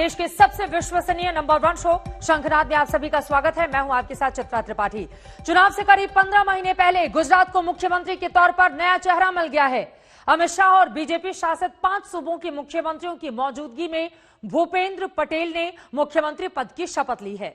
देश के सबसे विश्वसनीय नंबर 1 शो शंखनाद में आप सभी का स्वागत है। मैं हूं आपके साथ चित्रा त्रिपाठी। चुनाव से करीब 15 महीने पहले गुजरात को मुख्यमंत्री के तौर पर नया चेहरा मिल गया है। अमित शाह और बीजेपी शासित 5 सूबों के मुख्यमंत्रियों की मौजूदगी में भूपेंद्र पटेल ने मुख्यमंत्री पद की शपथ ली है।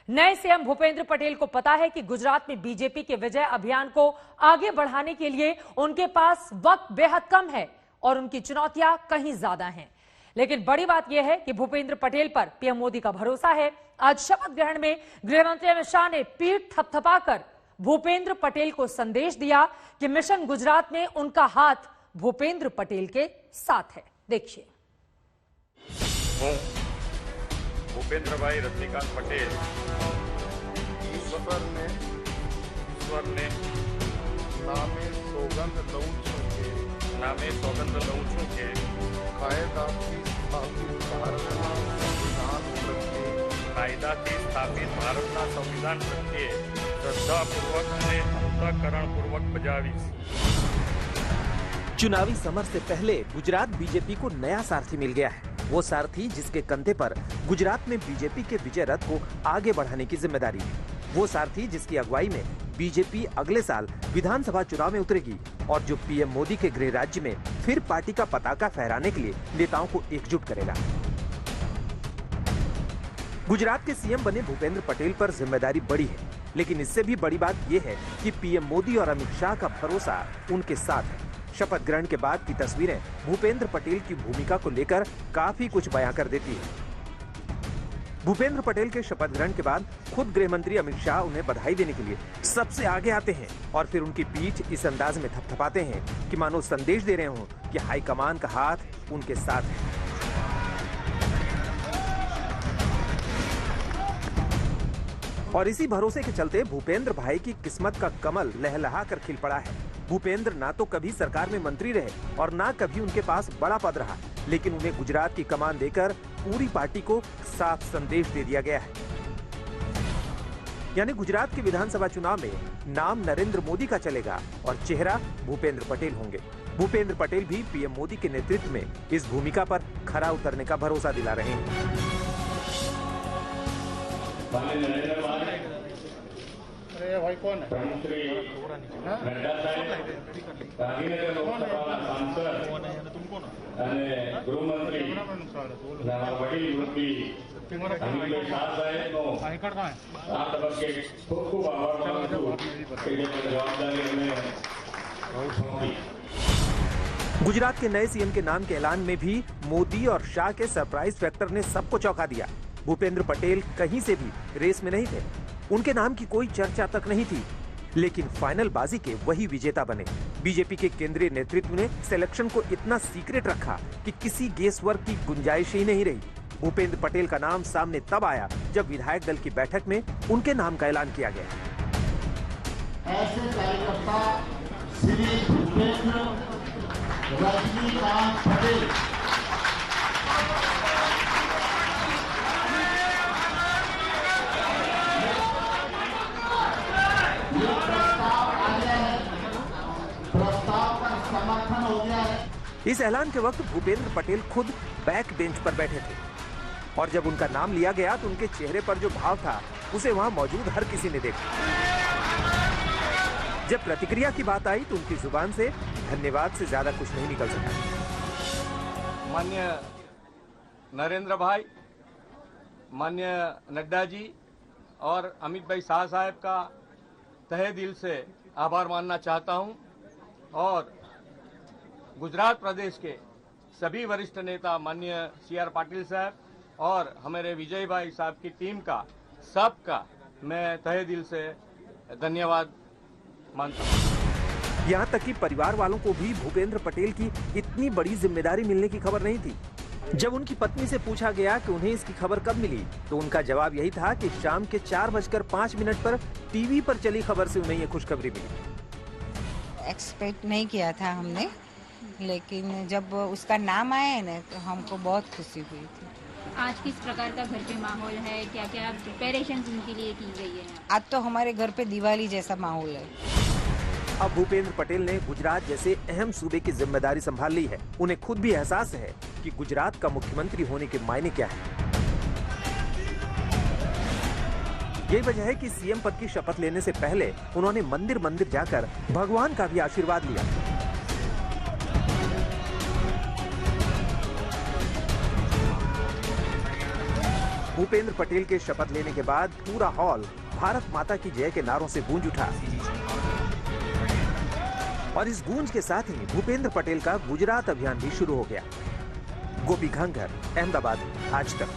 नए सीएम भूपेंद्र पटेल को पता है कि गुजरात में बीजेपी के विजय अभियान को आगे बढ़ाने के लिए उनके पास वक्त बेहद कम है और उनकी चुनौतियां कहीं ज्यादा हैं। लेकिन बड़ी बात यह है कि भूपेंद्र पटेल पर पीएम मोदी का भरोसा है। आज शपथ ग्रहण में गृहमंत्री अमित शाह ने पीठ थपथपाकर भूपेंद्र पटेल को संदेश दिया कि मिशन गुजरात में उनका हाथ भूपेंद्र पटेल के साथ है। देखिए। भूपेंद्र भाई रजनीकांत पटेल ईश्वर ने नामे सौगंध लऊं છું કે કાયદાથી સ્થાપિત ભારતના સંવિધાન પ્રત્યે શ્રદ્ધાપૂર્વક અને અંતઃકરણપૂર્વક બજાવીશ। चुनावी समर से पहले गुजरात बीजेपी को नया सारथी मिल गया है। वो सारथी जिसके कंधे पर गुजरात में बीजेपी के विजय रथ को आगे बढ़ाने की जिम्मेदारी है। वो सारथी जिसकी अगुवाई में बीजेपी अगले साल विधानसभा चुनाव में उतरेगी और जो पीएम मोदी के गृह राज्य में फिर पार्टी का पताका फहराने के लिए नेताओं को एकजुट करेगा। गुजरात के सीएम बने भूपेंद्र पटेल पर जिम्मेदारी बड़ी है, लेकिन इससे भी बड़ी बात यह है कि पीएम मोदी और अमित शाह का भरोसा उनके साथ है। शपथ ग्रहण के बाद की तस्वीरें भूपेंद्र पटेल की भूमिका को लेकर काफी कुछ बयां कर देती है। भूपेंद्र पटेल के शपथ ग्रहण के बाद खुद गृह मंत्री अमित शाह उन्हें बधाई देने के लिए सबसे आगे आते हैं और फिर उनकी पीठ इस अंदाज में थपथपाते हैं कि मानो संदेश दे रहे हों कि हाईकमान का हाथ उनके साथ है। और इसी भरोसे के चलते भूपेंद्र भाई की किस्मत का कमल लहलहा कर खिल पड़ा है। भूपेंद्र ना तो कभी सरकार में मंत्री रहे और ना कभी उनके पास बड़ा पद रहा, लेकिन उन्हें गुजरात की कमान देकर पूरी पार्टी को साफ संदेश दे दिया गया है। यानी गुजरात के विधानसभा चुनाव में नाम नरेंद्र मोदी का चलेगा और चेहरा भूपेंद्र पटेल होंगे। भूपेंद्र पटेल भी पीएम मोदी के नेतृत्व में इस भूमिका पर खरा उतरने का भरोसा दिला रहे हैं। भाई कौन है? नड्डा साहेब, गांधीनगर लोकसभा सांसद અને ગૃહમંત્રી વડીલ મંત્રી અમિતભાઈ શાહ સાહેબનો આ તબક્કે ખૂબ ખૂબ આભાર માનું છું કે જે જવાબદારી અમને સોંપી। गुजरात के नए सीएम के नाम के ऐलान में भी मोदी और शाह के सरप्राइज फैक्टर ने सबको चौंका दिया। भूपेंद्र पटेल कहीं से भी रेस में नहीं थे, उनके नाम की कोई चर्चा तक नहीं थी, लेकिन फाइनल बाजी के वही विजेता बने। बीजेपी के केंद्रीय नेतृत्व ने सिलेक्शन को इतना सीक्रेट रखा कि किसी गेसवर्क की गुंजाइश ही नहीं रही। भूपेंद्र पटेल का नाम सामने तब आया जब विधायक दल की बैठक में उनके नाम का ऐलान किया गया। ऐसे कार्यकर्ता श्री भूपेंद्र रजनीकांत पटेल इस ऐलान के वक्त भूपेंद्र पटेल खुद बैक बेंच पर बैठे थे और जब उनका नाम लिया गया तो उनके चेहरे पर जो भाव था उसे वहां मौजूद हर किसी ने देखा। जब प्रतिक्रिया की बात आई तो उनकी जुबान से धन्यवाद से ज्यादा कुछ नहीं निकल सका। माननीय नरेंद्र भाई, माननीय नड्डा जी और अमित भाई शाह साहब का तहे दिल से आभार मानना चाहता हूं और गुजरात प्रदेश के सभी वरिष्ठ नेता माननीय सीआर पाटिल साहब और हमारे विजय भाई साहब की टीम का सबका मैं तहे दिल से धन्यवाद मानता हूं। यहाँ तक कि परिवार वालों को भी भूपेंद्र पटेल की इतनी बड़ी जिम्मेदारी मिलने की खबर नहीं थी। जब उनकी पत्नी से पूछा गया कि उन्हें इसकी खबर कब मिली तो उनका जवाब यही था कि शाम के 4:05 पर टीवी पर चली खबर से उन्हें ये खुशखबरी मिली। एक्सपेक्ट नहीं किया था हमने, लेकिन जब उसका नाम आया है ना तो हमको बहुत खुशी हुई थी। आज किस प्रकार का घर पे माहौल है, क्या क्या प्रिपरेशन उनके लिए की गई है? आज तो हमारे घर पे दिवाली जैसा माहौल है। अब भूपेंद्र पटेल ने गुजरात जैसे अहम सूबे की जिम्मेदारी संभाल ली है। उन्हें खुद भी एहसास है कि गुजरात का मुख्यमंत्री होने के मायने क्या है। यही वजह है कि सीएम पद की शपथ लेने से पहले उन्होंने मंदिर मंदिर जाकर भगवान का भी आशीर्वाद लिया। भूपेंद्र पटेल के शपथ लेने के बाद पूरा हॉल भारत माता की जय के नारों से गूंज उठा और इस गूंज के साथ ही भूपेंद्र पटेल का गुजरात अभियान भी शुरू हो गया। गोपी घांगर, अहमदाबाद, आज तक।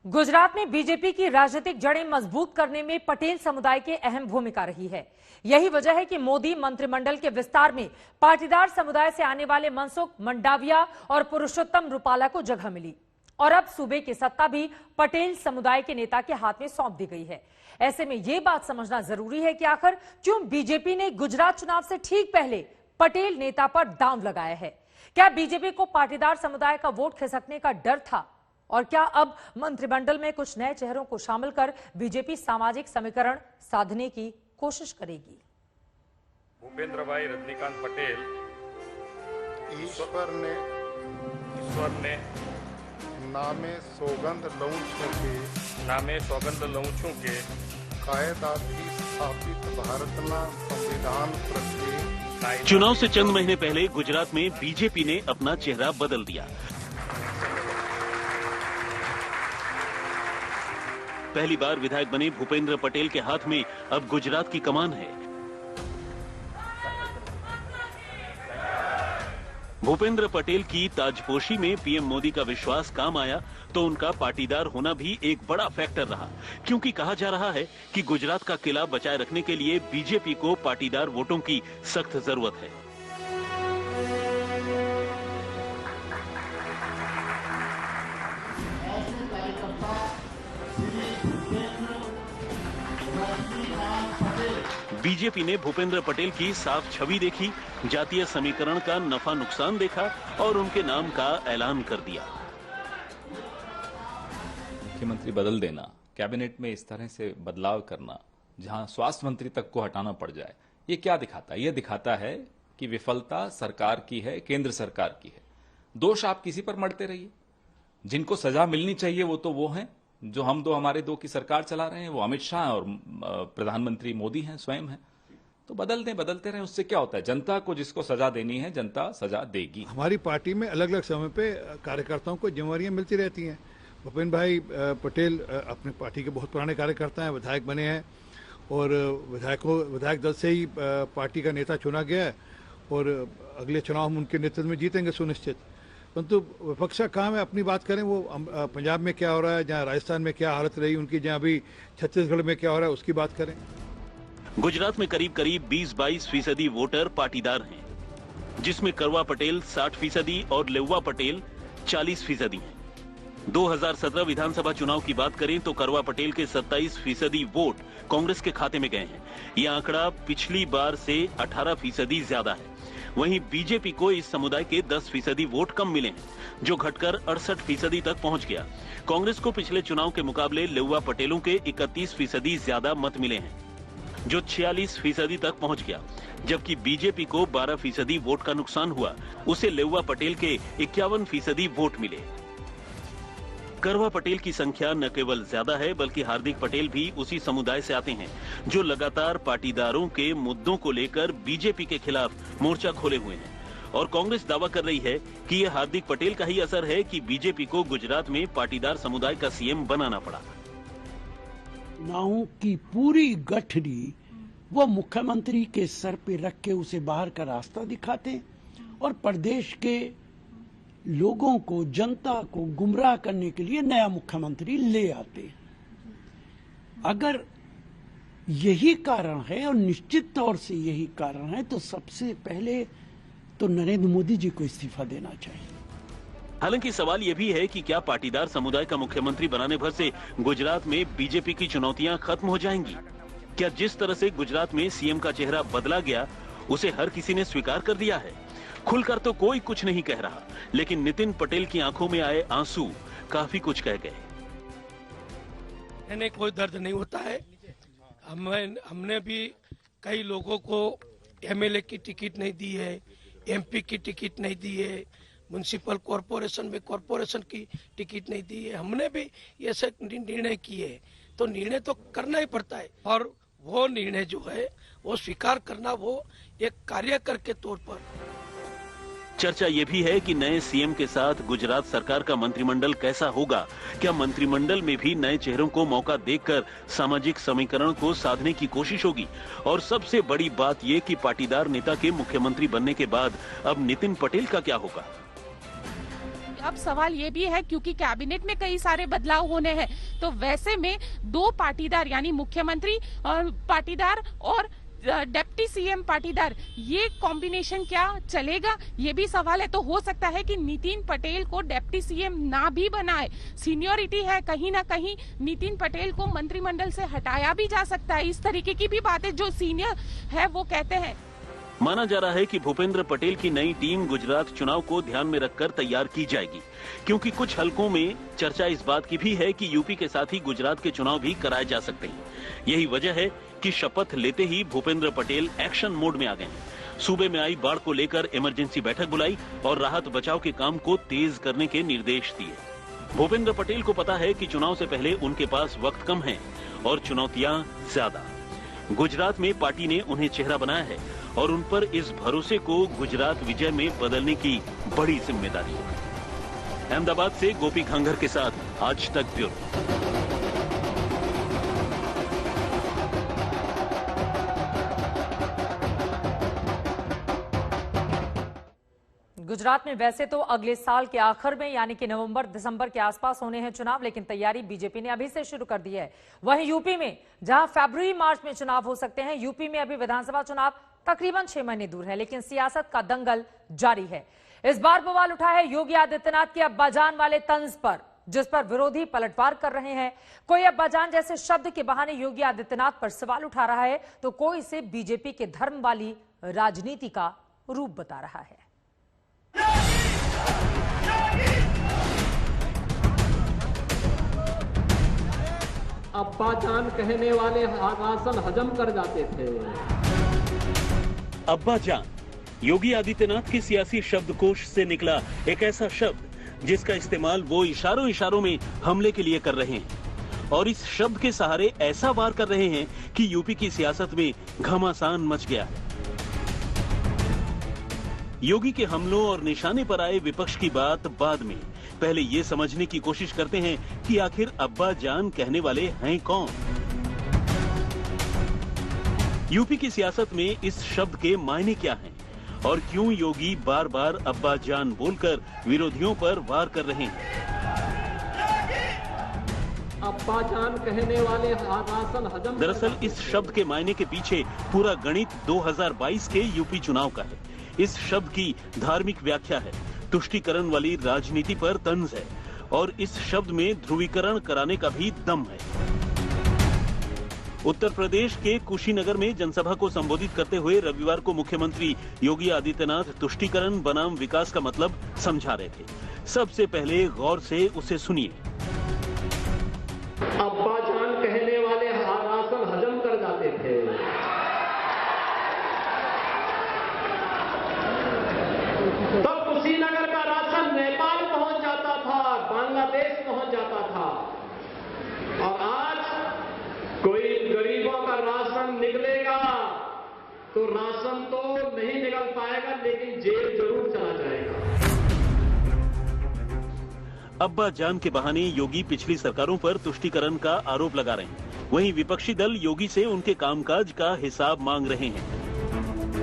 गुजरात में बीजेपी की राजनीतिक जड़ें मजबूत करने में पटेल समुदाय की अहम भूमिका रही है। यही वजह है कि मोदी मंत्रिमंडल के विस्तार में पाटीदार समुदाय से आने वाले मनसुख मंडाविया और पुरुषोत्तम रूपाला को जगह मिली और अब सूबे की सत्ता भी पटेल समुदाय के नेता के हाथ में सौंप दी गई है। ऐसे में यह बात समझना जरूरी है कि आखिर क्यों बीजेपी ने गुजरात चुनाव से ठीक पहले पटेल नेता पर दांव लगाया है। क्या बीजेपी को पाटीदार समुदाय का वोट खिसकने का डर था और क्या अब मंत्रिमंडल में कुछ नए चेहरों को शामिल कर बीजेपी सामाजिक समीकरण साधने की कोशिश करेगी? भूपेंद्र भाई रजनीकांत पटेल ईश्वर ने नामे सौगंध लऊं छूं के कायदाથી સ્થાપિત ભારતના સંવિધાન પ્રત્યે चुनाव से चंद महीने पहले गुजरात में बीजेपी ने अपना चेहरा बदल दिया। पहली बार विधायक बने भूपेंद्र पटेल के हाथ में अब गुजरात की कमान है। भूपेंद्र पटेल की ताजपोशी में पीएम मोदी का विश्वास काम आया तो उनका पाटीदार होना भी एक बड़ा फैक्टर रहा, क्योंकि कहा जा रहा है कि गुजरात का किला बचाए रखने के लिए बीजेपी को पाटीदार वोटों की सख्त जरूरत है। बीजेपी ने भूपेंद्र पटेल की साफ छवि देखी, जातीय समीकरण का नफा नुकसान देखा और उनके नाम का ऐलान कर दिया। मुख्यमंत्री बदल देना, कैबिनेट में इस तरह से बदलाव करना, जहां स्वास्थ्य मंत्री तक को हटाना पड़ जाए, ये क्या दिखाता है? ये दिखाता है कि विफलता सरकार की है, केंद्र सरकार की है। दोष आप किसी पर मढ़ते रहिए। जिनको सजा मिलनी चाहिए वो हैं जो हमारे दो की सरकार चला रहे हैं, वो अमित शाह और प्रधानमंत्री मोदी हैं, स्वयं हैं। तो बदलते रहे, उससे क्या होता है? जनता को जिसको सजा देनी है, जनता सजा देगी। हमारी पार्टी में अलग अलग समय पे कार्यकर्ताओं को जिम्मेवारियां मिलती रहती हैं। भूपेंद्र भाई पटेल अपने पार्टी के बहुत पुराने कार्यकर्ता हैं, विधायक बने हैं और विधायक दल से ही पार्टी का नेता चुना गया है और अगले चुनाव हम उनके नेतृत्व में जीतेंगे सुनिश्चित। परंतु विपक्ष का काम है अपनी बात करें, वो पंजाब में क्या हो रहा है, जहाँ राजस्थान में क्या हालत रही उनकी, जहाँ अभी छत्तीसगढ़ में क्या हो रहा है उसकी बात करें। गुजरात में करीब 20-22% वोटर पाटीदार हैं, जिसमें करवा पटेल 60% और लेउवा पटेल 40% हैं। 2017 विधानसभा चुनाव की बात करें तो करवा पटेल के 27% वोट कांग्रेस के खाते में गए हैं। यह आंकड़ा पिछली बार से 18% ज्यादा है। वहीं बीजेपी को इस समुदाय के 10% वोट कम मिले हैं, जो घटकर 68% तक पहुंच गया। कांग्रेस को पिछले चुनाव के मुकाबले लेउवा पटेलों के 31% ज्यादा मत मिले हैं, जो 46% तक पहुंच गया, जबकि बीजेपी को 12% वोट का नुकसान हुआ। उसे लेउवा पटेल के 51% वोट मिले। करवा पटेल की संख्या न केवल ज्यादा है, बल्कि हार्दिक पटेल भी उसी समुदाय से आते हैं, जो लगातार पाटीदारों के मुद्दों को लेकर बीजेपी के खिलाफ मोर्चा खोले हुए हैं। और कांग्रेस दावा कर रही है कि यह हार्दिक पटेल का ही असर है कि बीजेपी को गुजरात में पाटीदार समुदाय का सीएम बनाना पड़ा। चुनावों की पूरी गठरी वो मुख्यमंत्री के सर पे रख के उसे बाहर का रास्ता दिखाते और प्रदेश के लोगों को, जनता को गुमराह करने के लिए नया मुख्यमंत्री ले आते। अगर यही कारण है और निश्चित तौर से यही कारण है तो सबसे पहले तो नरेंद्र मोदी जी को इस्तीफा देना चाहिए। हालांकि सवाल यह भी है कि क्या पाटीदार समुदाय का मुख्यमंत्री बनाने भर से गुजरात में बीजेपी की चुनौतियां खत्म हो जाएंगी? क्या जिस तरह से गुजरात में सीएम का चेहरा बदला गया, उसे हर किसी ने स्वीकार कर दिया है? खुलकर तो कोई कुछ नहीं कह रहा, लेकिन नितिन पटेल की आंखों में आए आंसू काफी कुछ कह गए। इन्हें कोई दर्द नहीं होता है। हमने भी कई लोगों को एमएलए की टिकट नहीं दी है, एमपी की टिकट नहीं दी है, म्युनिसिपल कॉरपोरेशन में कॉरपोरेशन की टिकट नहीं दी है। हमने भी ऐसे निर्णय किए, तो निर्णय तो करना ही पड़ता है और वो निर्णय जो है वो स्वीकार करना, वो एक कार्यकर के तौर पर। चर्चा ये भी है कि नए सीएम के साथ गुजरात सरकार का मंत्रिमंडल कैसा होगा। क्या मंत्रिमंडल में भी नए चेहरों को मौका देकर सामाजिक समीकरण को साधने की कोशिश होगी? और सबसे बड़ी बात ये कि पाटीदार नेता के मुख्यमंत्री बनने के बाद अब नितिन पटेल का क्या होगा? अब सवाल ये भी है, क्योंकि कैबिनेट में कई सारे बदलाव होने हैं, तो वैसे में दो पाटीदार यानी मुख्यमंत्री और पाटीदार और डिप्टी सीएम पाटीदार, ये कॉम्बिनेशन क्या चलेगा, ये भी सवाल है। तो हो सकता है कि नितिन पटेल को डिप्टी सीएम ना भी बनाए, सीनियरिटी है, कहीं ना कहीं नितिन पटेल को मंत्रिमंडल से हटाया भी जा सकता है। इस तरीके की भी बातें जो सीनियर है वो कहते हैं। माना जा रहा है कि भूपेंद्र पटेल की नई टीम गुजरात चुनाव को ध्यान में रखकर तैयार की जाएगी, क्योंकि कुछ हलकों में चर्चा इस बात की भी है कि यूपी के साथ ही गुजरात के चुनाव भी कराए जा सकते हैं। यही वजह है कि शपथ लेते ही भूपेंद्र पटेल एक्शन मोड में आ गए हैं। सूबे में आई बाढ़ को लेकर इमरजेंसी बैठक बुलाई और राहत बचाव के काम को तेज करने के निर्देश दिए। भूपेंद्र पटेल को पता है कि चुनाव से पहले उनके पास वक्त कम है और चुनौतियां ज्यादा। गुजरात में पार्टी ने उन्हें चेहरा बनाया है और उन पर इस भरोसे को गुजरात विजय में बदलने की बड़ी जिम्मेदारी है। अहमदाबाद से गोपी घांगर के साथ आज तक ब्यूरो। गुजरात में वैसे तो अगले साल के आखिर में यानी कि नवंबर दिसंबर के आसपास होने हैं चुनाव, लेकिन तैयारी बीजेपी ने अभी से शुरू कर दी है। वहीं यूपी में जहां फरवरी मार्च में चुनाव हो सकते हैं, यूपी में अभी विधानसभा चुनाव तकरीबन 6 महीने दूर है, लेकिन सियासत का दंगल जारी है। इस बार बवाल उठा है योगी आदित्यनाथ के अब्बाजान वाले तंज पर, जिस पर विरोधी पलटवार कर रहे हैं। कोई अब्बाजान जैसे शब्द के बहाने योगी आदित्यनाथ पर सवाल उठा रहा है, तो कोई इसे बीजेपी के धर्म वाली राजनीति का रूप बता रहा है। अब्बाजान कहने वाले राशन हजम कर जाते थे। अब्बाजान योगी आदित्यनाथ के सियासी शब्दकोश से निकला एक ऐसा शब्द जिसका इस्तेमाल वो इशारों में हमले के लिए कर रहे हैं और इस शब्द के सहारे ऐसा वार कर रहे हैं कि यूपी की सियासत में घमासान मच गया है। योगी के हमलों और निशाने पर आए विपक्ष की बात बाद में, पहले ये समझने की कोशिश करते हैं कि आखिर अब्बा जान कहने वाले हैं कौन। यूपी की सियासत में इस शब्द के मायने क्या हैं और क्यों योगी बार बार अब्बा जान बोलकर विरोधियों पर वार कर रहे हैं। अब्बाजान कहने वाले राशन हजम। दरअसल इस शब्द के मायने के पीछे पूरा गणित 2022 के यूपी चुनाव का है। इस शब्द की धार्मिक व्याख्या है, तुष्टीकरण वाली राजनीति पर तंज है और इस शब्द में ध्रुवीकरण कराने का भी दम है। उत्तर प्रदेश के कुशीनगर में जनसभा को संबोधित करते हुए रविवार को मुख्यमंत्री योगी आदित्यनाथ तुष्टीकरण बनाम विकास का मतलब समझा रहे थे। सबसे पहले गौर से उसे सुनिए। अब्बाजान कहने वाले राशन हजम कर जाते थे। तो कुशीनगर का राशन नेपाल पहुंच जाता था, बांग्लादेश पहुंच जाता था और आज कोई गरीबों का राशन निकलेगा तो राशन तो नहीं निकल पाएगा, लेकिन जेल जरूर चला जाएगा। अब्बा जान के बहाने योगी पिछली सरकारों पर तुष्टीकरण का आरोप लगा रहे हैं। वहीं विपक्षी दल योगी से उनके कामकाज का हिसाब मांग रहे हैं।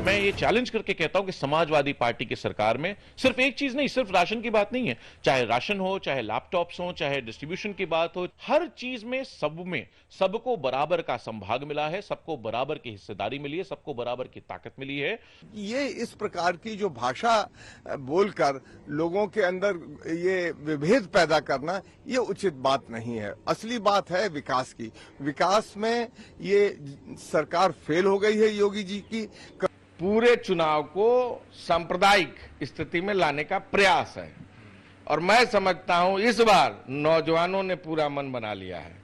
मैं ये चैलेंज करके कहता हूं कि समाजवादी पार्टी की सरकार में सिर्फ एक चीज नहीं, सिर्फ राशन की बात नहीं है, चाहे राशन हो, चाहे लैपटॉप्स हो, चाहे डिस्ट्रीब्यूशन की बात हो, हर चीज में सबको बराबर का संभाग मिला है, सबको बराबर की हिस्सेदारी मिली है, सबको बराबर की ताकत मिली है। ये इस प्रकार की जो भाषा बोलकर लोगों के अंदर ये विभेद पैदा करना, ये उचित बात नहीं है। असली बात है विकास की। विकास में ये सरकार फेल हो गई है योगी जी की। पूरे चुनाव को सांप्रदायिक स्थिति में लाने का प्रयास है और मैं समझता हूं इस बार नौजवानों ने पूरा मन बना लिया है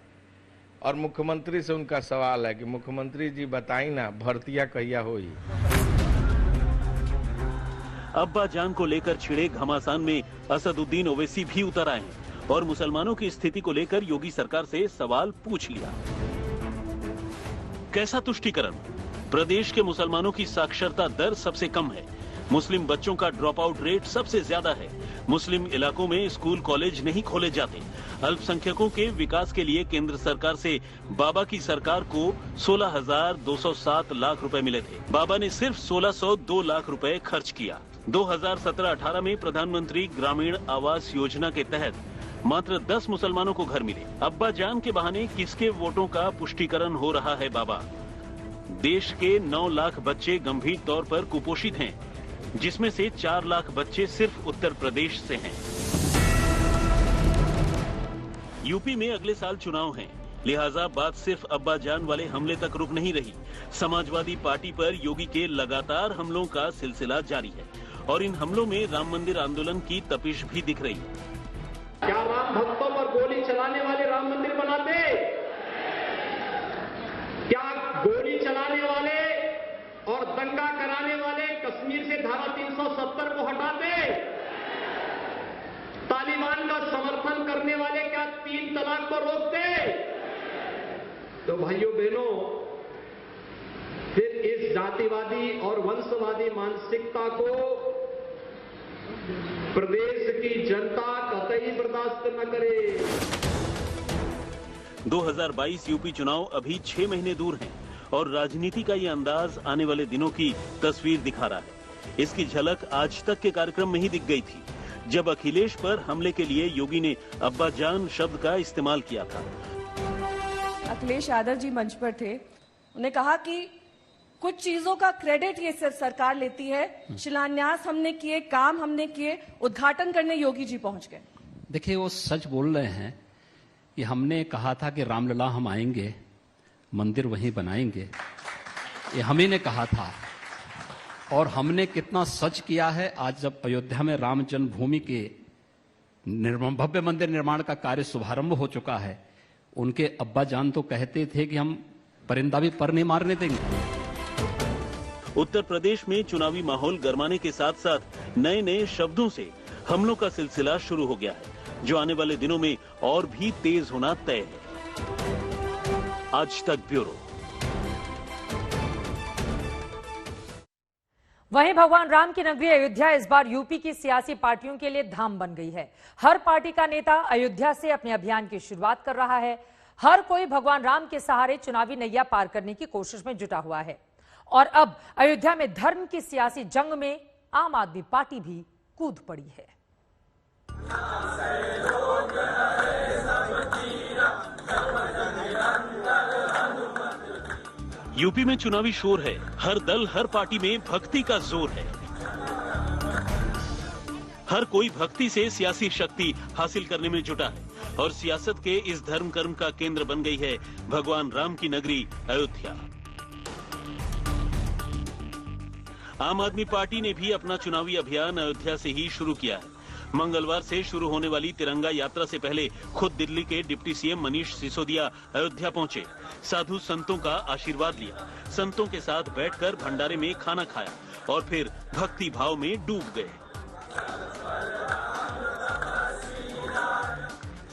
और मुख्यमंत्री से उनका सवाल है कि मुख्यमंत्री जी बताई ना भर्तियां कहिया होई। अब्बा जान को लेकर छिड़े घमासान में असदुद्दीन ओवैसी भी उतर आए हैं और मुसलमानों की स्थिति को लेकर योगी सरकार से सवाल पूछ लिया। कैसा तुष्टीकरण? प्रदेश के मुसलमानों की साक्षरता दर सबसे कम है, मुस्लिम बच्चों का ड्रॉप आउट रेट सबसे ज्यादा है, मुस्लिम इलाकों में स्कूल कॉलेज नहीं खोले जाते, अल्पसंख्यकों के विकास के लिए केंद्र सरकार से बाबा की सरकार को 16,207 लाख रुपए मिले थे। बाबा ने सिर्फ 1,602 लाख रुपए खर्च किया। 2017-18 में प्रधानमंत्री ग्रामीण आवास योजना के तहत मात्र 10 मुसलमानों को घर मिले। अब्बा जान के बहाने किसके वोटों का पुष्टिकरण हो रहा है बाबा? देश के 9 लाख बच्चे गंभीर तौर पर कुपोषित हैं, जिसमें से 4 लाख बच्चे सिर्फ उत्तर प्रदेश से हैं। यूपी में अगले साल चुनाव हैं, लिहाजा बात सिर्फ अब्बा जान वाले हमले तक रुक नहीं रही। समाजवादी पार्टी पर योगी के लगातार हमलों का सिलसिला जारी है और इन हमलों में राम मंदिर आंदोलन की तपिश भी दिख रही है। क्या राम भक्तों पर गोली चलाने वाले राम मंदिर बनाते? क्या गोली चलाने वाले और दंगा कराने वाले कश्मीर से धारा 370 को हटाते? तालिबान का समर्थन करने वाले क्या 3 तलाक को रोकते? तो भाइयों बहनों, फिर इस जातिवादी और वंशवादी मानसिकता को प्रदेश की जनता कतई बर्दाश्त न करे। 2022 यूपी चुनाव अभी 6 महीने दूर हैं और राजनीति का ये अंदाज आने वाले दिनों की तस्वीर दिखा रहा है। इसकी झलक आज तक के कार्यक्रम में ही दिख गई थी, जब अखिलेश पर हमले के लिए योगी ने अब्बा जान शब्द का इस्तेमाल किया था। अखिलेश यादव जी मंच पर थे, उन्होंने कहा कि कुछ चीजों का क्रेडिट ये सरकार लेती है, शिलान्यास हमने किए, काम हमने किए, उद्घाटन करने योगी जी पहुंच गए। देखिए, वो सच बोल रहे हैं कि हमने कहा था कि रामलला हम आएंगे, मंदिर वहीं बनाएंगे, ये हम ही ने कहा था। और हमने कितना सच किया है, आज जब अयोध्या में राम जन्मभूमि के भव्य मंदिर निर्माण का कार्य शुभारंभ हो चुका है, उनके अब्बा जान तो कहते थे कि हम परिंदा भी पर नहीं मारने देंगे। उत्तर प्रदेश में चुनावी माहौल गरमाने के साथ साथ नए नए शब्दों से हमलों का सिलसिला शुरू हो गया है, जो आने वाले दिनों में और भी तेज होना तय है। आज तक ब्यूरो। वहीं भगवान राम की नगरी अयोध्या इस बार यूपी की सियासी पार्टियों के लिए धाम बन गई है। हर पार्टी का नेता अयोध्या से अपने अभियान की शुरुआत कर रहा है। हर कोई भगवान राम के सहारे चुनावी नैया पार करने की कोशिश में जुटा हुआ है और अब अयोध्या में धर्म की सियासी जंग में आम आदमी पार्टी भी कूद पड़ी है। यूपी में चुनावी शोर है, हर दल हर पार्टी में भक्ति का जोर है। हर कोई भक्ति से सियासी शक्ति हासिल करने में जुटा है और सियासत के इस धर्म कर्म का केंद्र बन गई है भगवान राम की नगरी अयोध्या। आम आदमी पार्टी ने भी अपना चुनावी अभियान अयोध्या से ही शुरू किया है। मंगलवार से शुरू होने वाली तिरंगा यात्रा से पहले खुद दिल्ली के डिप्टी सीएम मनीष सिसोदिया अयोध्या पहुंचे, साधु संतों का आशीर्वाद लिया, संतों के साथ बैठकर भंडारे में खाना खाया और फिर भक्ति भाव में डूब गए।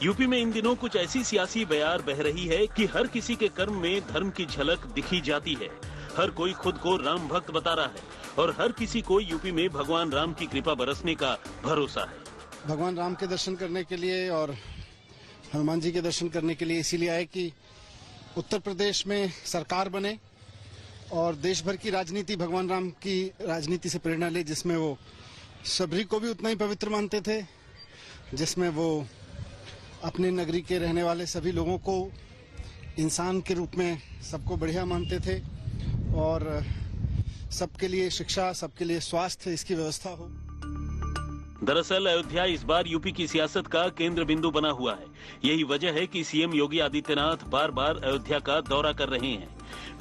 यूपी में इन दिनों कुछ ऐसी सियासी बयार बह रही है कि हर किसी के कर्म में धर्म की झलक दिखी जाती है। हर कोई खुद को राम भक्त बता रहा है और हर किसी को यूपी में भगवान राम की कृपा बरसने का भरोसा है। भगवान राम के दर्शन करने के लिए और हनुमान जी के दर्शन करने के लिए इसीलिए आए कि उत्तर प्रदेश में सरकार बने और देश भर की राजनीति भगवान राम की राजनीति से प्रेरणा ले, जिसमें वो सबरी को भी उतना ही पवित्र मानते थे, जिसमें वो अपने नगरी के रहने वाले सभी लोगों को इंसान के रूप में सबको बढ़िया मानते थे और सबके लिए शिक्षा, सबके लिए स्वास्थ्य, इसकी व्यवस्था हो। दरअसल अयोध्या इस बार यूपी की सियासत का केंद्र बिंदु बना हुआ है। यही वजह है कि सीएम योगी आदित्यनाथ बार बार अयोध्या का दौरा कर रहे हैं।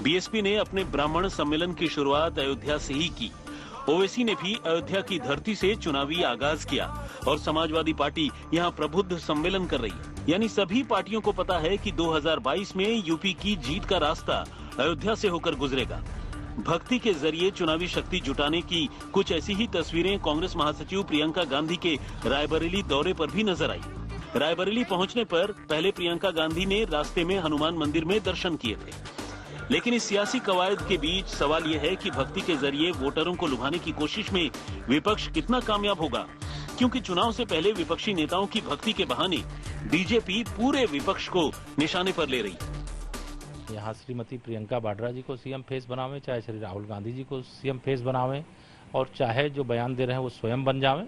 बीएसपी ने अपने ब्राह्मण सम्मेलन की शुरुआत अयोध्या से ही की। ओवैसी ने भी अयोध्या की धरती से चुनावी आगाज किया और समाजवादी पार्टी यहां प्रबुद्ध सम्मेलन कर रही है। यानी सभी पार्टियों को पता है कि 2022 में यूपी की जीत का रास्ता अयोध्या से होकर गुजरेगा। भक्ति के जरिए चुनावी शक्ति जुटाने की कुछ ऐसी ही तस्वीरें कांग्रेस महासचिव प्रियंका गांधी के रायबरेली दौरे पर भी नजर आई। रायबरेली पहुंचने पर पहले प्रियंका गांधी ने रास्ते में हनुमान मंदिर में दर्शन किए थे, लेकिन इस सियासी कवायद के बीच सवाल यह है कि भक्ति के जरिए वोटरों को लुभाने की कोशिश में विपक्ष कितना कामयाब होगा, क्योंकि चुनाव से पहले विपक्षी नेताओं की भक्ति के बहाने बीजेपी पूरे विपक्ष को निशाने पर ले रही है। यहाँ श्रीमती प्रियंका वाड्रा जी को सीएम फेस बनावे, चाहे श्री राहुल गांधी जी को सीएम फेस बनावे, और चाहे जो बयान दे रहे हैं वो स्वयं बन जावे,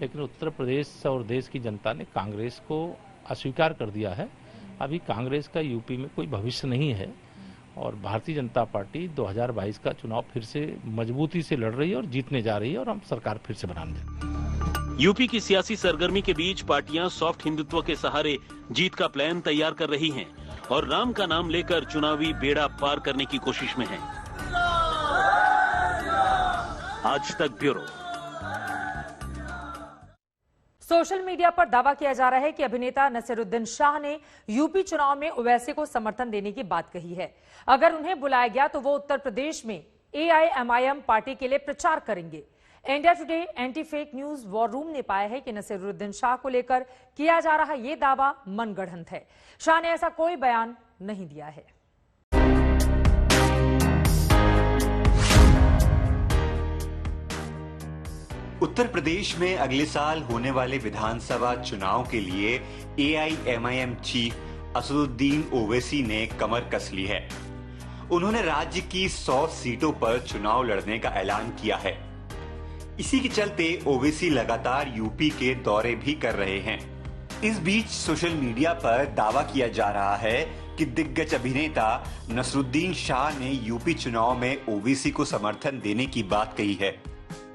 लेकिन उत्तर प्रदेश और देश की जनता ने कांग्रेस को अस्वीकार कर दिया है। अभी कांग्रेस का यूपी में कोई भविष्य नहीं है और भारतीय जनता पार्टी 2022 का चुनाव फिर से मजबूती से लड़ रही है और जीतने जा रही है और हम सरकार फिर से बनाने जा रहे हैं। यूपी की सियासी सरगर्मी के बीच पार्टियां सॉफ्ट हिंदुत्व के सहारे जीत का प्लान तैयार कर रही हैं और राम का नाम लेकर चुनावी बेड़ा पार करने की कोशिश में हैं। आज तक ब्यूरो। सोशल मीडिया पर दावा किया जा रहा है कि अभिनेता नसीरुद्दीन शाह ने यूपी चुनाव में ओवैसी को समर्थन देने की बात कही है। अगर उन्हें बुलाया गया तो वो उत्तर प्रदेश में AIMIM पार्टी के लिए प्रचार करेंगे। India today anti fake news war room ने पाया है कि नसीरुद्दीन शाह को लेकर किया जा रहा यह दावा मनगढ़ंत है। शाह ने ऐसा कोई बयान नहीं दिया है। उत्तर प्रदेश में अगले साल होने वाले विधानसभा चुनाव के लिए AIMIM चीफ असदुद्दीन ओवैसी ने कमर कस ली है। उन्होंने राज्य की 100 सीटों पर चुनाव लड़ने का ऐलान किया है। इसी के चलते ओवैसी लगातार यूपी के दौरे भी कर रहे हैं। इस बीच सोशल मीडिया पर दावा किया जा रहा है कि दिग्गज अभिनेता नसीरुद्दीन शाह ने यूपी चुनाव में ओवैसी को समर्थन देने की बात कही है।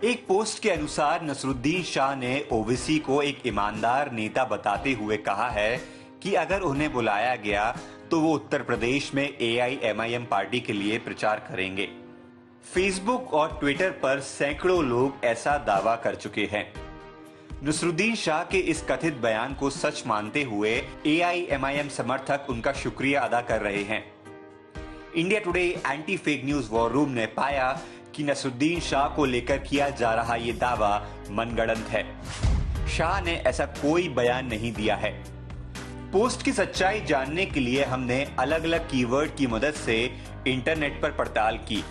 एक पोस्ट के अनुसार नसीरुद्दीन शाह ने ओवैसी को एक ईमानदार नेता बताते हुए कहा है कि अगर उन्हें बुलाया गया तो वो उत्तर प्रदेश में AIMIM पार्टी के लिए प्रचार करेंगे। फेसबुक और ट्विटर पर सैकड़ों लोग ऐसा दावा कर चुके हैं। नसीरुद्दीन शाह के इस कथित बयान को सच मानते हुए AIMIM समर्थक उनका शुक्रिया अदा कर रहे हैं। India today anti fake news war room ने पाया कि नसीरुद्दीन शाह को लेकर किया जा रहा ये दावा मनगढ़ंत है। शाह ने ऐसा कोई बयान नहीं दिया है। पोस्ट की सच्चाई जानने के लिए हमने अलग अलग कीवर्ड की मदद से इंटरनेट पर पड़ताल की,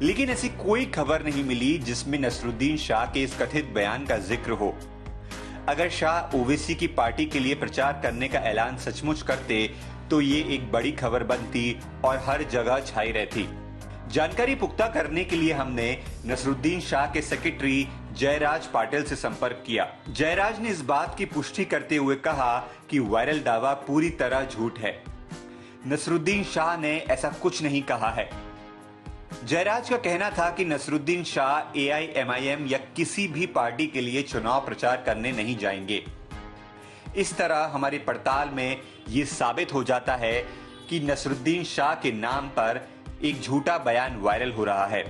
लेकिन ऐसी कोई खबर नहीं मिली जिसमें नसीरुद्दीन शाह के इस कथित बयान का जिक्र हो। अगर शाह ओवैसी की पार्टी के लिए प्रचार करने का ऐलान सचमुच करते तो ये एक बड़ी खबर बनती और हर जगह छाई रहती। जानकारी पुख्ता करने के लिए हमने नसीरुद्दीन शाह के सेक्रेटरी जयराज पाटिल से संपर्क किया। जयराज ने इस बात की पुष्टि करते हुए कहा कि वायरल दावा पूरी तरह झूठ है। नसीरुद्दीन शाह ने ऐसा कुछ नहीं कहा है। जयराज का कहना था कि नसीरुद्दीन शाह AIMIM या किसी भी पार्टी के लिए चुनाव प्रचार करने नहीं जाएंगे। इस तरह हमारी पड़ताल में ये साबित हो जाता है कि नसीरुद्दीन शाह के नाम पर एक झूठा बयान वायरल हो रहा है।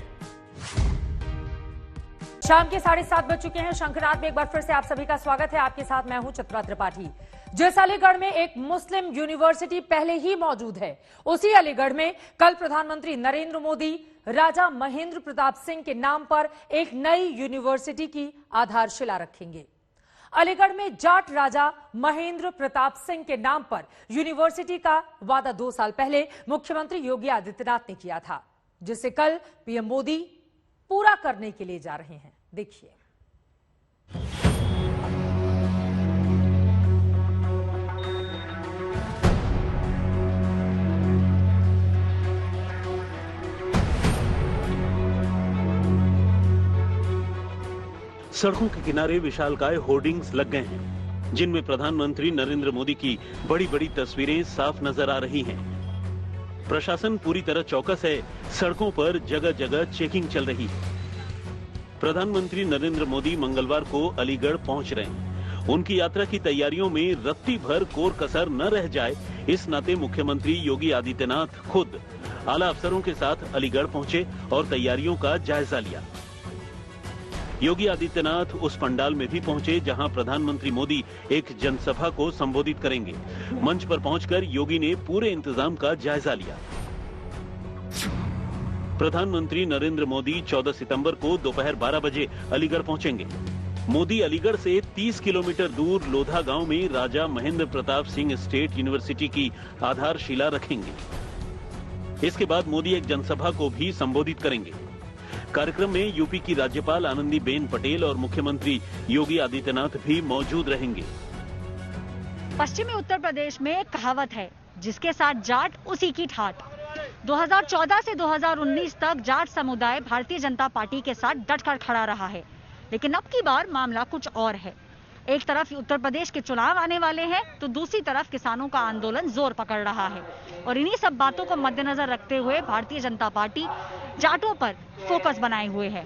शाम के 7:30 बज चुके हैं। शंखनाद में एक बार फिर से आप सभी का स्वागत है। आपके साथ मैं हूं चित्रा त्रिपाठी। जिस अलीगढ़ में एक मुस्लिम यूनिवर्सिटी पहले ही मौजूद है, उसी अलीगढ़ में कल प्रधानमंत्री नरेंद्र मोदी राजा महेंद्र प्रताप सिंह के नाम पर एक नई यूनिवर्सिटी की आधारशिला रखेंगे। अलीगढ़ में जाट राजा महेंद्र प्रताप सिंह के नाम पर यूनिवर्सिटी का वादा 2 साल पहले मुख्यमंत्री योगी आदित्यनाथ ने किया था, जिसे कल पीएम मोदी पूरा करने के लिए जा रहे हैं। देखिए। सड़कों के किनारे विशालकाय होर्डिंग्स लग गए हैं, जिनमें प्रधानमंत्री नरेंद्र मोदी की बड़ी बड़ी तस्वीरें साफ नजर आ रही हैं। प्रशासन पूरी तरह चौकस है। सड़कों पर जगह जगह चेकिंग चल रही है। प्रधानमंत्री नरेंद्र मोदी मंगलवार को अलीगढ़ पहुंच रहे हैं। उनकी यात्रा की तैयारियों में रत्ती भर कोर कसर न रह जाए, इस नाते मुख्यमंत्री योगी आदित्यनाथ खुद आला अफसरों के साथ अलीगढ़ पहुंचे और तैयारियों का जायजा लिया। योगी आदित्यनाथ उस पंडाल में भी पहुंचे जहां प्रधानमंत्री मोदी एक जनसभा को संबोधित करेंगे। मंच पर पहुंचकर योगी ने पूरे इंतजाम का जायजा लिया। प्रधानमंत्री नरेंद्र मोदी 14 सितंबर को दोपहर 12 बजे अलीगढ़ पहुंचेंगे। मोदी अलीगढ़ से 30 किलोमीटर दूर लोधा गांव में राजा महेंद्र प्रताप सिंह स्टेट यूनिवर्सिटी की आधारशिला रखेंगे। इसके बाद मोदी एक जनसभा को भी संबोधित करेंगे। कार्यक्रम में यूपी की राज्यपाल आनंदीबेन पटेल और मुख्यमंत्री योगी आदित्यनाथ भी मौजूद रहेंगे। पश्चिमी उत्तर प्रदेश में एक कहावत है, जिसके साथ जाट उसी की ठाट। 2014 से 2019 तक जाट समुदाय भारतीय जनता पार्टी के साथ डटकर खड़ा रहा है, लेकिन अब की बार मामला कुछ और है। एक तरफ उत्तर प्रदेश के चुनाव आने वाले हैं, तो दूसरी तरफ किसानों का आंदोलन जोर पकड़ रहा है और इन्हीं सब बातों को मद्देनजर रखते हुए भारतीय जनता पार्टी जाटों पर फोकस बनाए हुए है।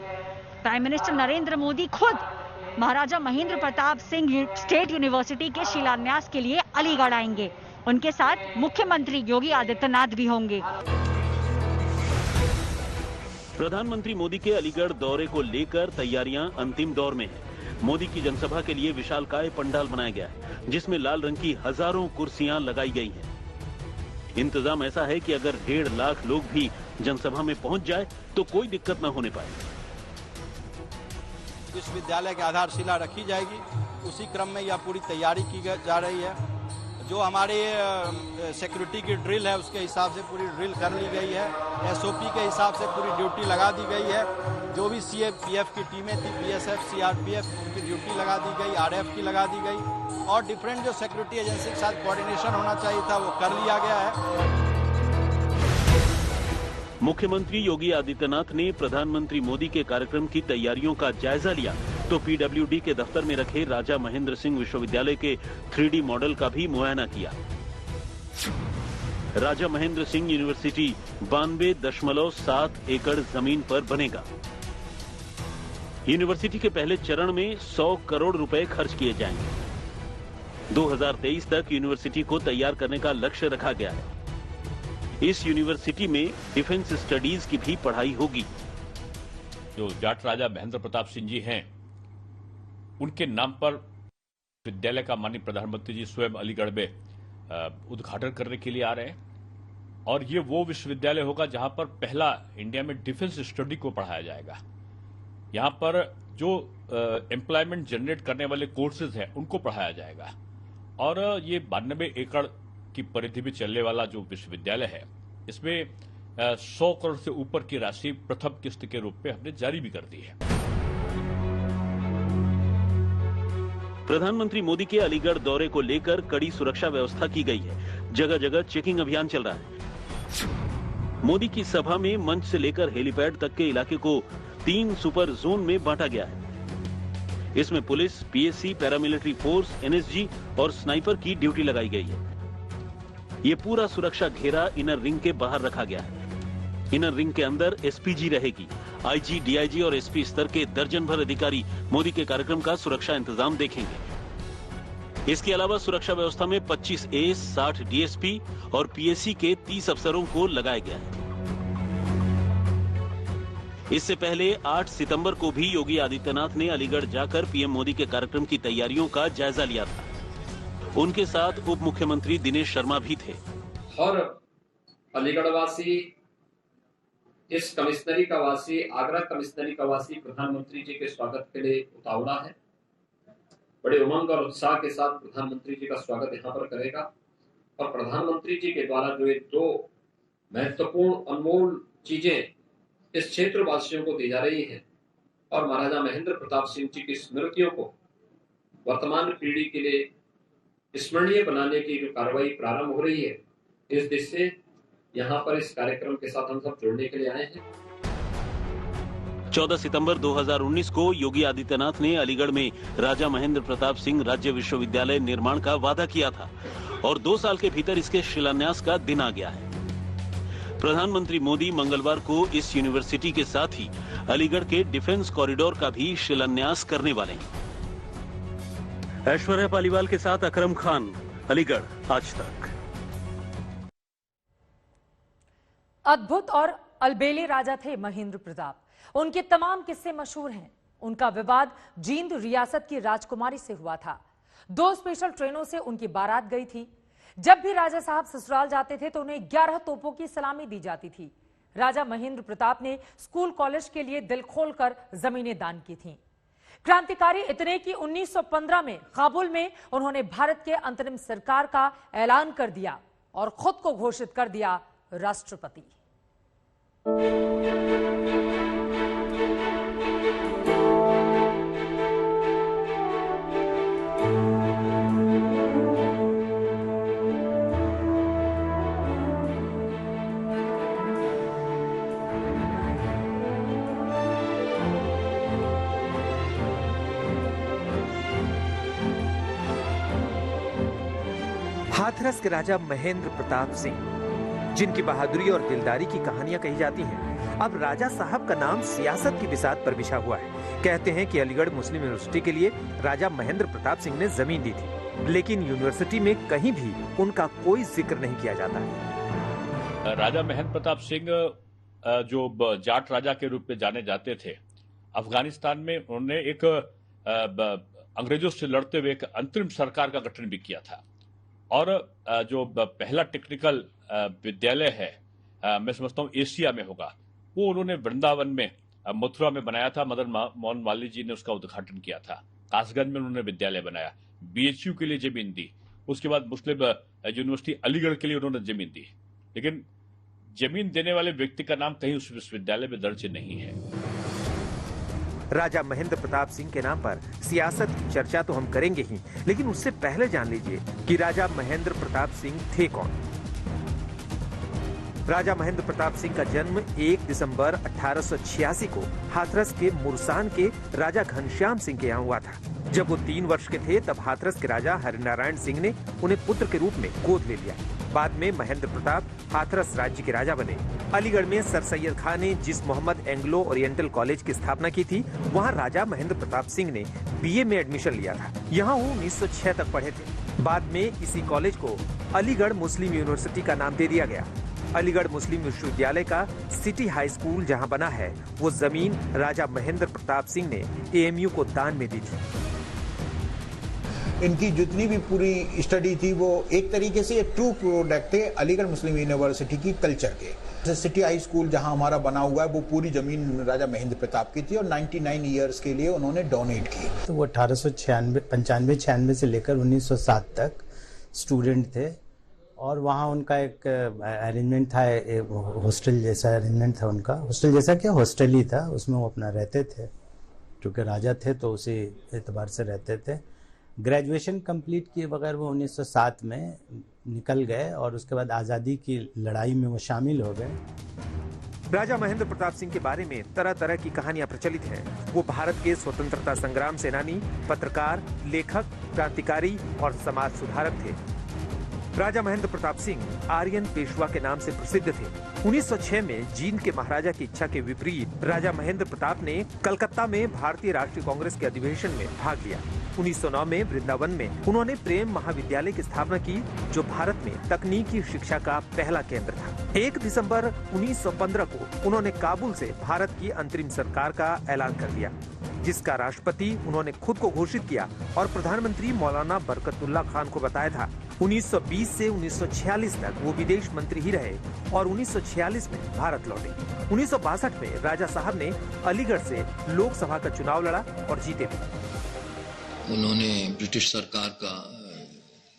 प्राइम मिनिस्टर नरेंद्र मोदी खुद महाराजा महेंद्र प्रताप सिंह स्टेट यूनिवर्सिटी के शिलान्यास के लिए अलीगढ़ आएंगे। उनके साथ मुख्यमंत्री योगी आदित्यनाथ भी होंगे। प्रधानमंत्री मोदी के अलीगढ़ दौरे को लेकर तैयारियां अंतिम दौर में हैं। मोदी की जनसभा के लिए विशालकाय पंडाल बनाया गया है, जिसमें लाल रंग की हजारों कुर्सियां लगाई गई हैं। इंतजाम ऐसा है कि अगर 1.5 लाख लोग भी जनसभा में पहुंच जाए तो कोई दिक्कत न होने पाए। विश्वविद्यालय की आधारशिला रखी जाएगी, उसी क्रम में यह पूरी तैयारी की जा रही है। जो हमारे सिक्योरिटी की ड्रिल है, उसके हिसाब से पूरी ड्रिल कर ली गई है। एसओपी के हिसाब से पूरी ड्यूटी लगा दी गई है। जो भी सीएपीएफ की टीमें थी, बीएसएफ, सीआरपीएफ, उनकी ड्यूटी लगा दी गई, आरएफ की लगा दी गई और डिफरेंट जो सिक्योरिटी एजेंसी के साथ कोऑर्डिनेशन होना चाहिए था, वो कर लिया गया है। मुख्यमंत्री योगी आदित्यनाथ ने प्रधानमंत्री मोदी के कार्यक्रम की तैयारियों का जायजा लिया तो पीडब्ल्यूडी के दफ्तर में रखे राजा महेंद्र सिंह विश्वविद्यालय के 3D मॉडल का भी मुआयना किया। राजा महेंद्र सिंह यूनिवर्सिटी 92.7 एकड़ जमीन पर बनेगा। यूनिवर्सिटी के पहले चरण में 100 करोड़ रुपए खर्च किए जाएंगे। 2023 तक यूनिवर्सिटी को तैयार करने का लक्ष्य रखा गया है। इस यूनिवर्सिटी में डिफेंस स्टडीज की भी पढ़ाई होगी। जो जाट राजा महेंद्र प्रताप सिंह जी हैं, उनके नाम पर विद्यालय का माननीय प्रधानमंत्री जी स्वयं अलीगढ़ में उद्घाटन करने के लिए आ रहे हैं और ये वो विश्वविद्यालय होगा जहां पर पहला इंडिया में डिफेंस स्टडी को पढ़ाया जाएगा। यहां पर जो एम्प्लॉयमेंट जनरेट करने वाले कोर्सेज हैं उनको पढ़ाया जाएगा और ये 92 एकड़ की परिधि में चलने वाला जो विश्वविद्यालय है, इसमें 100 करोड़ से ऊपर की राशि प्रथम किस्त के रूप में हमने जारी भी कर दी है। प्रधानमंत्री मोदी के अलीगढ़ दौरे को लेकर कड़ी सुरक्षा व्यवस्था की गई है। जगह जगह चेकिंग अभियान चल रहा है। मोदी की सभा में मंच से लेकर हेलीपैड तक के इलाके को 3 सुपर जोन में बांटा गया है। इसमें police, PAC, paramilitary force, NSG और स्नाइपर की ड्यूटी लगाई गई है। ये पूरा सुरक्षा घेरा इनर रिंग के बाहर रखा गया है। इनर रिंग के अंदर एसपीजी रहेगी। आईजी, डीआईजी और एसपी स्तर के दर्जन भर अधिकारी मोदी के कार्यक्रम का सुरक्षा इंतजाम देखेंगे। इसके अलावा सुरक्षा व्यवस्था में 25 एस, 60 डीएसपी और पीएसी के 30 अफसरों को लगाया गया है। इससे पहले 8 सितंबर को भी योगी आदित्यनाथ ने अलीगढ़ जाकर पीएम मोदी के कार्यक्रम की तैयारियों का जायजा लिया था। उनके साथ उप मुख्यमंत्री दिनेश शर्मा भी थे। और अलीगढ़ वासी, इस कमिश्नरी का वासी, आगरा कमिश्नरी का वासी प्रधानमंत्री जी के स्वागत के लिए उतावला है। बड़े उमंग और उत्साह के साथ प्रधानमंत्री जी का स्वागत यहाँ पर करेगा और प्रधानमंत्री जी के द्वारा जो ये 2 महत्वपूर्ण अनमोल चीजें इस क्षेत्र वासियों को दी जा रही है और महाराजा महेंद्र प्रताप सिंह जी की स्मृतियों को वर्तमान पीढ़ी के लिए स्मरणीय बनाने की जो कार्रवाई प्रारंभ हो रही है, इस दिशा से यहाँ पर इस कार्यक्रम के साथ हम सब जुड़ने के लिए आए हैं। 14 सितंबर 2019 को योगी आदित्यनाथ ने अलीगढ़ में राजा महेंद्र प्रताप सिंह राज्य विश्वविद्यालय निर्माण का वादा किया था और 2 साल के भीतर इसके शिलान्यास का दिन आ गया है। प्रधानमंत्री मोदी मंगलवार को इस यूनिवर्सिटी के साथ ही अलीगढ़ के डिफेंस कॉरिडोर का भी शिलान्यास करने वाले हैं। ऐश्वर्या पालीवाल के साथ अकरम खान, अलीगढ़, आज तक। अद्भुत और अलबेले राजा थे महेंद्र प्रताप। उनके तमाम किस्से मशहूर हैं। उनका विवाद जींद रियासत की राजकुमारी से हुआ था। 2 स्पेशल ट्रेनों से उनकी बारात गई थी। जब भी राजा साहब ससुराल जाते थे तो उन्हें 11 तोपों की सलामी दी जाती थी। राजा महेंद्र प्रताप ने स्कूल कॉलेज के लिए दिल खोलकर जमीनें दान की थीं। क्रांतिकारी इतने कि 1915 में काबुल में उन्होंने भारत के अंतरिम सरकार का ऐलान कर दिया और खुद को घोषित कर दिया राष्ट्रपति। हाथरस के राजा महेंद्र प्रताप सिंह, जिनकी बहादुरी और दिलदारी की कहानियां कही जाती हैं, अब राजा साहब का नाम सियासत की बिसात पर बिछा हुआ है। कहते हैं कि अलीगढ़ मुस्लिम यूनिवर्सिटी के लिए राजा महेंद्र प्रताप सिंह ने जमीन दी थी, लेकिन यूनिवर्सिटी में कहीं भी उनका कोई जिक्र नहीं किया जाता है। राजा महेंद्र प्रताप सिंह जो जाट राजा के रूप में जाने जाते थे, अफगानिस्तान में उन्होंने एक अंग्रेजों से लड़ते हुए एक अंतरिम सरकार का गठन भी किया था। और जो पहला टेक्निकल विद्यालय है, मैं समझता हूँ एशिया में होगा, वो उन्होंने वृंदावन में, मथुरा में बनाया था। मदन मोहन मालवीय जी ने उसका उद्घाटन किया था। कासगंज में उन्होंने विद्यालय बनाया। बीएचयू के लिए जमीन दी। उसके बाद मुस्लिम यूनिवर्सिटी अलीगढ़ के लिए उन्होंने जमीन दी, लेकिन जमीन देने वाले व्यक्ति का नाम कहीं उस विश्वविद्यालय में दर्ज नहीं है। राजा महेंद्र प्रताप सिंह के नाम पर सियासत की चर्चा तो हम करेंगे ही, लेकिन उससे पहले जान लीजिए कि राजा महेंद्र प्रताप सिंह थे कौन। राजा महेंद्र प्रताप सिंह का जन्म 1 दिसंबर 1886 को हाथरस के मुरसान के राजा घनश्याम सिंह के यहाँ हुआ था। जब वो 3 वर्ष के थे तब हाथरस के राजा हरिनारायण सिंह ने उन्हें पुत्र के रूप में गोद ले लिया। बाद में महेंद्र प्रताप हाथरस राज्य के राजा बने। अलीगढ़ में सर सैयद खान ने जिस मोहम्मद एंग्लो ओरिएंटल कॉलेज की स्थापना की थी, वहाँ राजा महेंद्र प्रताप सिंह ने बीए में एडमिशन लिया था। यहाँ वो 1906 तक पढ़े थे। बाद में इसी कॉलेज को अलीगढ़ मुस्लिम यूनिवर्सिटी का नाम दे दिया गया। अलीगढ़ मुस्लिम विश्वविद्यालय का सिटी हाई स्कूल जहाँ बना है, वो जमीन राजा महेंद्र प्रताप सिंह ने एएमयू को दान में दी थी। इनकी जितनी भी पूरी स्टडी थी वो एक तरीके से ट्रू प्रोडक्ट थे अलीगढ़ मुस्लिम यूनिवर्सिटी की कल्चर के। सिटी हाई स्कूल जहां हमारा बना हुआ है वो पूरी जमीन राजा महेंद्र प्रताप की थी और 99 इयर्स के लिए उन्होंने डोनेट की। तो वो 1895 से लेकर 1907 तक स्टूडेंट थे और वहाँ उनका एक अरेंजमेंट था, एक हॉस्टल जैसा अरेंजमेंट था उनका। हॉस्टल जैसा क्या, हॉस्टल ही था, उसमें वो अपना रहते थे। क्योंकि राजा थे तो उसी एतबार से रहते थे। ग्रेजुएशन कंप्लीट किए बगैर वो 1907 में निकल गए और उसके बाद आज़ादी की लड़ाई में वो शामिल हो गए। राजा महेंद्र प्रताप सिंह के बारे में तरह तरह की कहानियां प्रचलित हैं। वो भारत के स्वतंत्रता संग्राम सेनानी, पत्रकार, लेखक, क्रांतिकारी और समाज सुधारक थे। राजा महेंद्र प्रताप सिंह आर्यन पेशवा के नाम से प्रसिद्ध थे। 1906 में जींद के महाराजा की इच्छा के विपरीत राजा महेंद्र प्रताप ने कलकत्ता में भारतीय राष्ट्रीय कांग्रेस के अधिवेशन में भाग लिया। 1909 में वृंदावन में उन्होंने प्रेम महाविद्यालय की स्थापना की, जो भारत में तकनीकी शिक्षा का पहला केंद्र था। 1 दिसंबर 1915 को उन्होंने काबुल से भारत की अंतरिम सरकार का ऐलान कर दिया, जिसका राष्ट्रपति उन्होंने खुद को घोषित किया और प्रधानमंत्री मौलाना बरकतुल्ला खान को बताया था। 1920 से 1946 तक वो विदेश मंत्री ही रहे और 1946 में भारत लौटे। 1962 में राजा साहब ने अलीगढ़ से लोकसभा का चुनाव लड़ा और जीते भी। उन्होंने ब्रिटिश सरकार का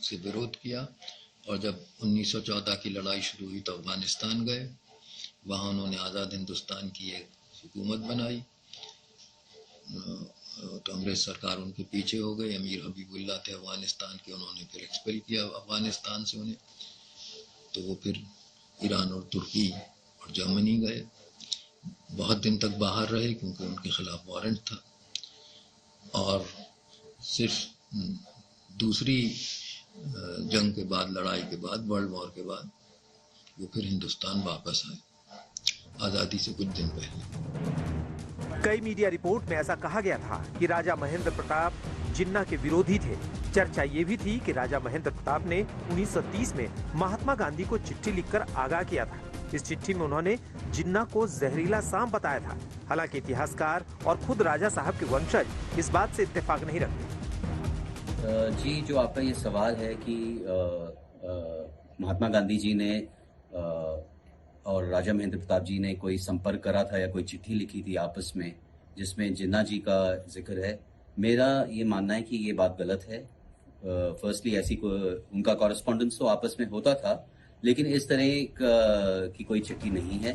से विरोध किया और जब 1914 की लड़ाई शुरू हुई तो अफगानिस्तान गए। वहाँ उन्होंने आज़ाद हिंदुस्तान की एक हुकूमत बनाई तो अंग्रेज सरकार उनके पीछे हो गई। अमीर हबीबुल्ला थे अफगानिस्तान के, उन्होंने फिर एक्सपेल किया अफगानिस्तान से उन्हें। तो वो फिर ईरान और तुर्की और जर्मनी गए। बहुत दिन तक बाहर रहे क्योंकि उनके खिलाफ वारंट था। और सिर्फ दूसरी जंग के बाद, लड़ाई के बाद, वर्ल्ड वॉर के बाद वो फिर हिंदुस्तान वापस आए, आज़ादी से कुछ दिन पहले। कई मीडिया रिपोर्ट में ऐसा कहा गया था कि राजा महेंद्र प्रताप जिन्ना के विरोधी थे। चर्चा ये भी थी कि राजा महेंद्र प्रताप ने 1930 में महात्मा गांधी को चिट्ठी लिखकर आगाह किया था। इस चिट्ठी में उन्होंने जिन्ना को जहरीला सांप बताया था। हालांकि इतिहासकार और खुद राजा साहब के वंशज इस बात से इत्तेफाक नहीं रखते। जी, जो आपका ये सवाल है कि महात्मा गांधी जी ने और राजा महेंद्र प्रताप जी ने कोई संपर्क करा था या कोई चिट्ठी लिखी थी आपस में जिसमें जिन्ना जी का जिक्र है। मेरा ये मानना है कि ये बात गलत है। फर्स्टली ऐसी उनका कॉरेस्पॉन्डेंस तो आपस में होता था, लेकिन इस तरह की कोई चिट्ठी नहीं है।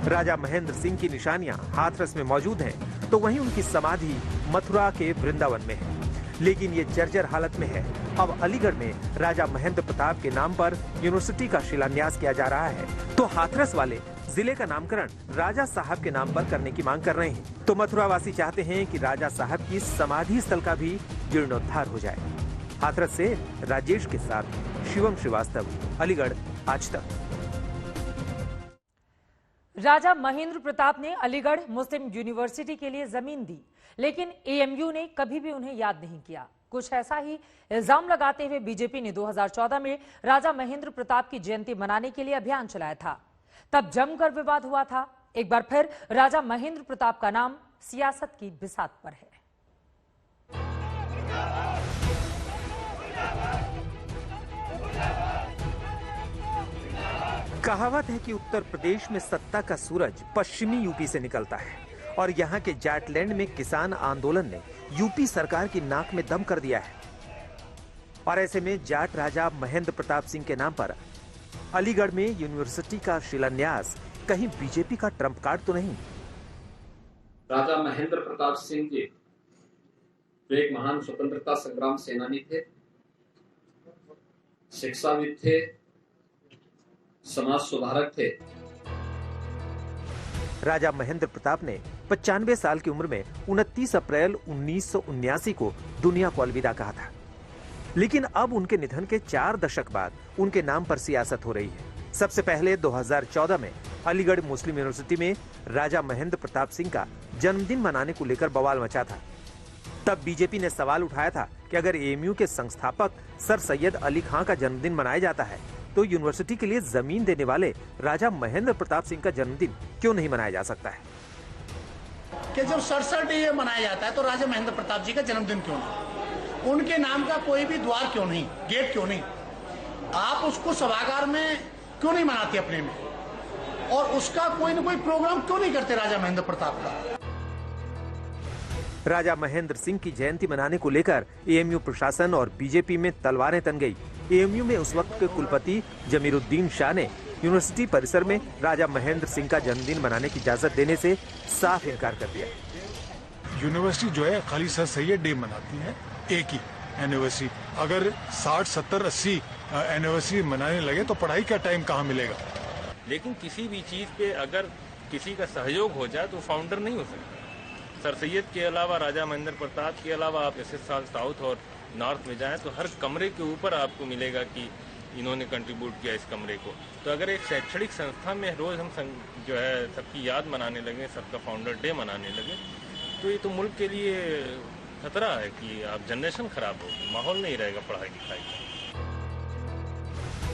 राजा महेंद्र सिंह की निशानियां हाथरस में मौजूद हैं, तो वहीं उनकी समाधि मथुरा के वृंदावन में है, लेकिन ये जर्जर हालत में है। अब अलीगढ़ में राजा महेंद्र प्रताप के नाम पर यूनिवर्सिटी का शिलान्यास किया जा रहा है, तो हाथरस वाले जिले का नामकरण राजा साहब के नाम पर करने की मांग कर रहे हैं। तो मथुरा वासी चाहते हैं कि राजा साहब की समाधि स्थल का भी जीर्णोद्धार हो जाए। हाथरस से राजेश के साथ शिवम श्रीवास्तव, अलीगढ़, आज तक। राजा महेंद्र प्रताप ने अलीगढ़ मुस्लिम यूनिवर्सिटी के लिए जमीन दी, लेकिन एएमयू ने कभी भी उन्हें याद नहीं किया। कुछ ऐसा ही इल्जाम लगाते हुए बीजेपी ने 2014 में राजा महेंद्र प्रताप की जयंती मनाने के लिए अभियान चलाया था। तब जमकर विवाद हुआ था। एक बार फिर राजा महेंद्र प्रताप का नाम सियासत की बिसात पर है। कहावत है कि उत्तर प्रदेश में सत्ता का सूरज पश्चिमी यूपी से निकलता है, और यहाँ के जाटलैंड में किसान आंदोलन ने यूपी सरकार की नाक में दम कर दिया है। और ऐसे में जाट राजा महेंद्र प्रताप सिंह के नाम पर अलीगढ़ में यूनिवर्सिटी का शिलान्यास कहीं बीजेपी का ट्रम्प कार्ड तो नहीं? राजा महेंद्र प्रताप सिंह जी जो एक महान स्वतंत्रता संग्राम सेनानी थे, शिक्षाविद थे, समाज सुधारक थे। राजा महेंद्र प्रताप ने 95 साल की उम्र में 29 अप्रैल 1979 को दुनिया को अलविदा कहा था, लेकिन अब उनके निधन के 4 दशक बाद उनके नाम पर सियासत हो रही है। सबसे पहले 2014 में अलीगढ़ मुस्लिम यूनिवर्सिटी में राजा महेंद्र प्रताप सिंह का जन्मदिन मनाने को लेकर बवाल मचा था। तब बीजेपी ने सवाल उठाया था कि अगर एएमयू के संस्थापक सर सैयद अली खां का जन्मदिन मनाया जाता है, तो यूनिवर्सिटी के लिए जमीन देने वाले राजा महेंद्र प्रताप सिंह का जन्मदिन क्यों नहीं मनाया जा सकता है? कि जब 67 डे मनाया जाता है तो राजा महेंद्र प्रताप जी का जन्मदिन क्यों नहीं? उनके नाम का कोई भी द्वार क्यों नहीं, गेट क्यों नहीं? आप उसको सभागार में क्यों नहीं मनाते अपने में, और उसका कोई न कोई प्रोग्राम क्यों नहीं करते राजा महेंद्र प्रताप का? राजा महेंद्र सिंह की जयंती मनाने को लेकर एएमयू प्रशासन और बीजेपी में तलवारें तन गई। एएमयू में उस वक्त के कुलपति जमीरुद्दीन शाह ने यूनिवर्सिटी परिसर में राजा महेंद्र सिंह का जन्मदिन मनाने की इजाजत देने से साफ इनकार कर दिया। यूनिवर्सिटी जो है खाली सर सैयद डे मनाती है, एक ही एनिवर्सरी। अगर 60, 70, 80 एनिवर्सरी मनाने लगे तो पढ़ाई का टाइम कहाँ मिलेगा? लेकिन किसी भी चीज पे अगर किसी का सहयोग हो जाए तो फाउंडर नहीं हो सकता। सर सैयद के अलावा, राजा महेंद्र प्रताप के अलावा आप SSR साउथ और नॉर्थ में जाएं तो हर कमरे के ऊपर आपको मिलेगा कि इन्होंने कंट्रीब्यूट किया इस कमरे को। तो अगर एक शैक्षणिक संस्था में रोज हम जो है सबकी याद मनाने लगे, सबका फाउंडर डे मनाने लगे, तो ये तो मुल्क के लिए खतरा है कि आप जनरेशन खराब होगी, माहौल नहीं रहेगा पढ़ाई लिखाई का।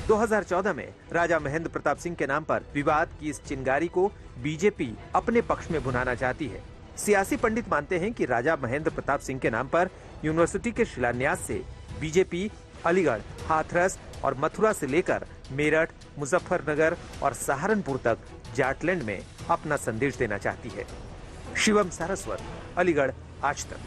2014 में राजा महेंद्र प्रताप सिंह के नाम पर विवाद की इस चिंगारी को बीजेपी अपने पक्ष में भुनाना चाहती है। सियासी पंडित मानते हैं कि राजा महेंद्र प्रताप सिंह के नाम पर यूनिवर्सिटी के शिलान्यास से बीजेपी अलीगढ़, हाथरस और मथुरा से लेकर मेरठ, मुजफ्फरनगर और सहारनपुर तक जाटलैंड में अपना संदेश देना चाहती है। शिवम सारस्वत, अलीगढ़, आज तक।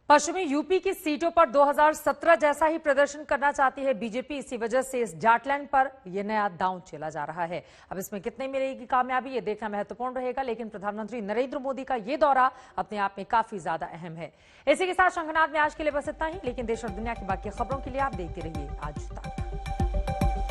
पश्चिमी यूपी की सीटों पर 2017 जैसा ही प्रदर्शन करना चाहती है बीजेपी। इसी वजह से इस जाटलैंड पर यह नया दांव चला जा रहा है। अब इसमें कितने मिलेगी कामयाबी, ये देखना महत्वपूर्ण रहेगा, लेकिन प्रधानमंत्री नरेंद्र मोदी का ये दौरा अपने आप में काफी ज्यादा अहम है। इसी के साथ शंखनाद में आज के लिए बस इतना ही, लेकिन देश और दुनिया की बाकी खबरों के लिए आप देखते रहिए आज तक।